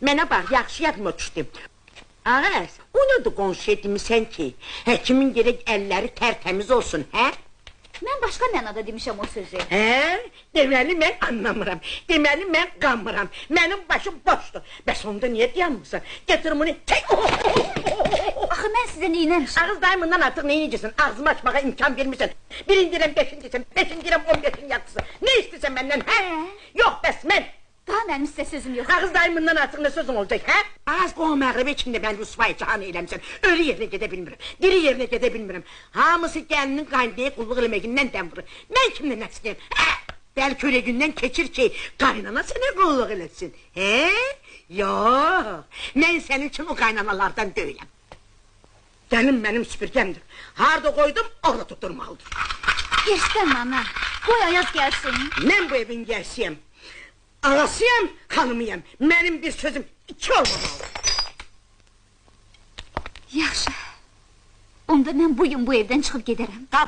Mənə bax, yaxşı yadıma düşdü. Ağaz, o nədir qonşu etmişsən ki? Həkimin gerək əlləri tərtəmiz olsun, hə? Mən başqa mənada demişəm o sözü. Hə? Deməli mən anlamıram. Deməli mən qanmıram. Mənim başım boşdur. Bəs onda niyə dayanmırsan? Gətirim onu. Axı mən sizə neynəmişim? Ağız daimından artıq neynəcəsin? Ağzımı açmağa imkan vermirsən. Birin deyirəm, beşin deyirəm, beşin deyirəm, 15'in yatısı. Nə istəyirsən məndən, hə? Yox, bəs mən. Daha mənim sizə sözüm yox. Ağız daimından artıq nə sözün olacaq, hə? Ağız qoğum məğribi içində mən rüsvay cahan eləmişsən. Ölü yerinə gedə bilmirəm, diri yerinə gedə bilmirəm. Hamısı gəlinin qaynaya qulluq eləməyindən dəm vurur. Mən kimlə nəsliyəm, hə? Bəlkə öyle gündən keçir ki, qaynana sənə qulluq eləsin, hə? Yox, mən sənin üçün o qaynanalardan deyiləm. Gəlin mənim süpürgəmdir. Harada qoydum, orada tutturmalıdır. Gerçəkdən ana, qoy Ayaz gəlsin. Mən bu evin gəlsiyəm. Ağasıyam, xanımıyam. Mənim bir sözüm iki olmamalı. Yaxşı. Onda mən bugün bu evdən çıxıb gedərəm.